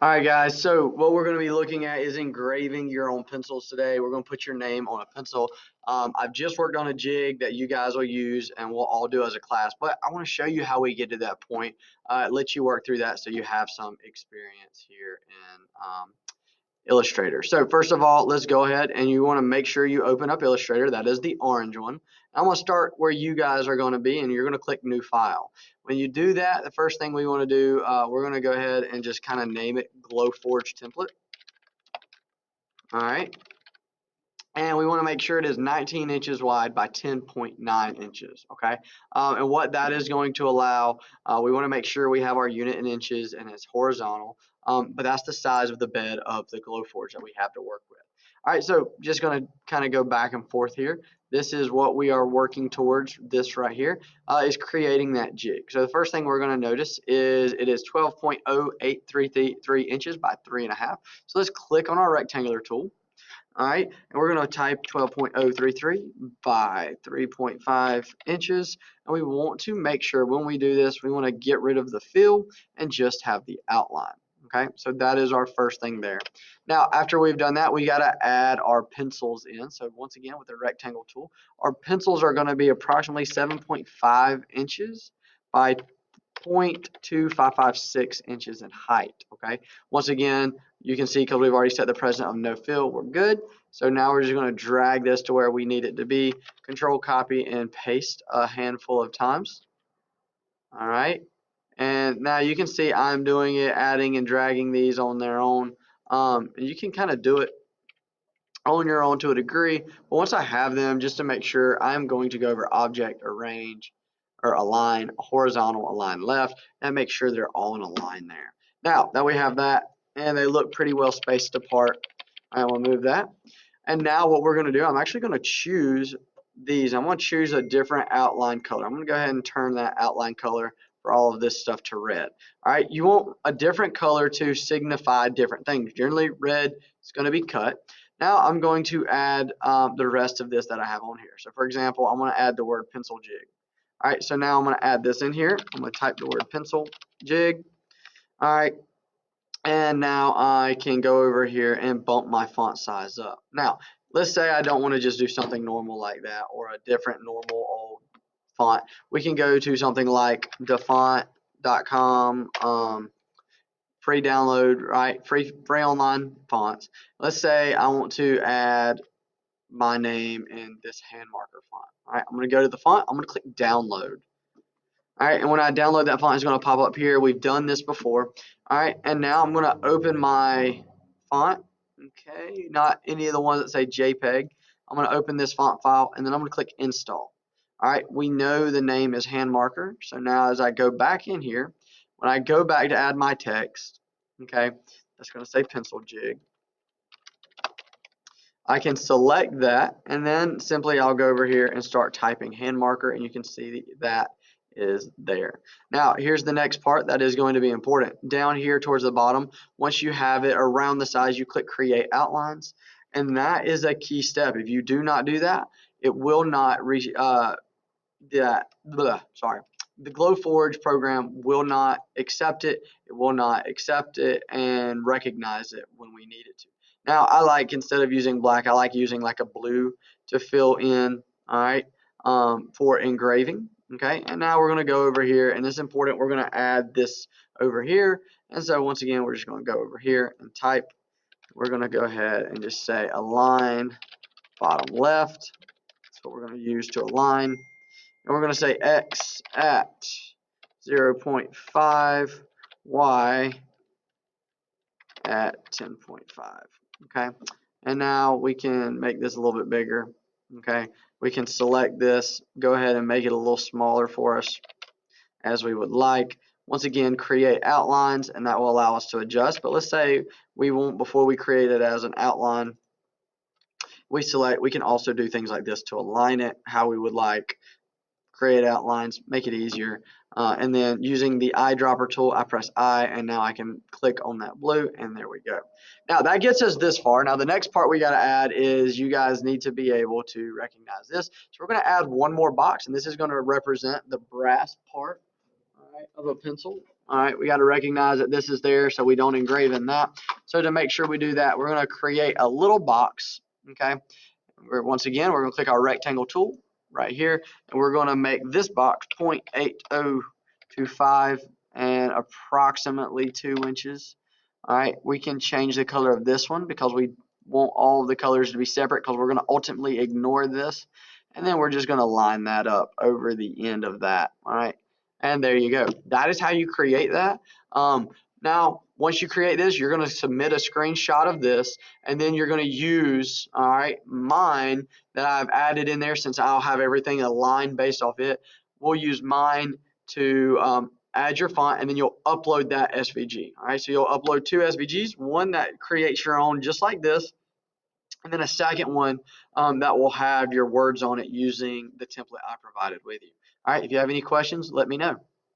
All right, guys. So what we're going to be looking at is engraving your own pencils today. We're going to put your name on a pencil. I've just worked on a jig that you guys will use and we'll all do as a class, but I want to show you how we get to that point. Let you work through that so you have some experience here in Illustrator. So first of all, let's go ahead and you want to make sure you open up Illustrator. That is the orange one. I'm going to start where you guys are going to be and you're going to click New File. When you do that, the first thing we want to do, we're going to go ahead and just kind of name it Glowforge Template. All right. And we want to make sure it is 19 inches wide by 10.9 inches, okay? And what that is going to allow, we want to make sure we have our unit in inches and it's horizontal, but that's the size of the bed of the Glowforge that we have to work with. All right, so just going to kind of go back and forth here. This is what we are working towards. This right here is creating that jig. So the first thing we're going to notice is it is 12.0833 inches by 3.5. So let's click on our rectangular tool. All right, and we're going to type 12.033 by 3.5 inches. And we want to make sure when we do this, we want to get rid of the fill and just have the outline. Okay, so that is our first thing there. Now, after we've done that, we got to add our pencils in. So once again, with the rectangle tool, our pencils are going to be approximately 7.5 inches by 0.2556 inches in height. Okay, once again, you can see because we've already set the precedent of no fill, we're good. So now we're just going to drag this to where we need it to be. Control copy and paste a handful of times. All right, and now you can see I'm doing it, adding and dragging these on their own. And you can kind of do it on your own to a degree, but once I have them, just to make sure, I'm going to go over object, arrange, or align horizontal, align left, and make sure they're all in a line there. Now that we have that, and they look pretty well spaced apart, I will move that. And now what we're going to do, I'm actually going to choose these. I'm going to choose a different outline color. I'm going to go ahead and turn that outline color for all of this stuff to red. All right, you want a different color to signify different things. Generally, red is going to be cut. Now I'm going to add the rest of this that I have on here. So for example, I'm going to add the word pencil jig. All right, so now I'm going to add this in here. I'm going to type the word pencil jig. All right, and now I can go over here and bump my font size up. Now, let's say I don't want to just do something normal like that or a different normal old font. We can go to something like defont.com, free download, right? Free online fonts. Let's say I want to add my name in this hand marker font. All right, I'm going to go to the font. I'm going to click download. All right, and when I download that font, it's going to pop up here. We've done this before. All right, and now I'm going to open my font. Okay, not any of the ones that say JPEG. I'm going to open this font file, and then I'm going to click install. All right, we know the name is hand marker. So now as I go back in here, when I go back to add my text, okay, that's going to say pencil jig. I can select that, and then simply I'll go over here and start typing hand marker, and you can see that is there. Now here's the next part that is going to be important. Down here towards the bottom, once you have it around the size, you click create outlines, and that is a key step. If you do not do that, it will not reach the Glowforge program will not accept it. It will not accept it and recognize it when we need it to. Now I like, instead of using black, I like using like a blue to fill in, all right, for engraving. Okay, and now we're going to go over here, and it's important, we're going to add this over here. And so once again, we're just going to go over here and type. We're going to go ahead and just say align bottom left. That's what we're going to use to align. And we're going to say x at 0.5, y at 10.5. Okay, and now we can make this a little bit bigger. Okay, we can select this, go ahead and make it a little smaller for us as we would like. Once again, create outlines, and that will allow us to adjust. But let's say we want, before we create it as an outline, we can also do things like this to align it how we would like. Create outlines, make it easier, and then using the eyedropper tool, I press I, and now I can click on that blue, and there we go. Now that gets us this far. Now the next part we got to add is, you guys need to be able to recognize this. So we're going to add one more box, and this is going to represent the brass part, all right, of a pencil. All right, we got to recognize that this is there so we don't engrave in that. So to make sure we do that, we're going to create a little box, okay? Once again, we're going to click our rectangle tool right here, and we're going to make this box 0.8025 and approximately 2 inches. All right, we can change the color of this one because we want all of the colors to be separate because we're going to ultimately ignore this. And then we're just going to line that up over the end of that. All right, and there you go. That is how you create that. Now, once you create this, you're going to submit a screenshot of this, and then you're going to use, all right, mine that I've added in there since I'll have everything aligned based off it. We'll use mine to add your font, and then you'll upload that SVG. All right, so you'll upload 2 SVGs, one that creates your own just like this, and then a second one that will have your words on it using the template I provided with you. All right, if you have any questions, let me know.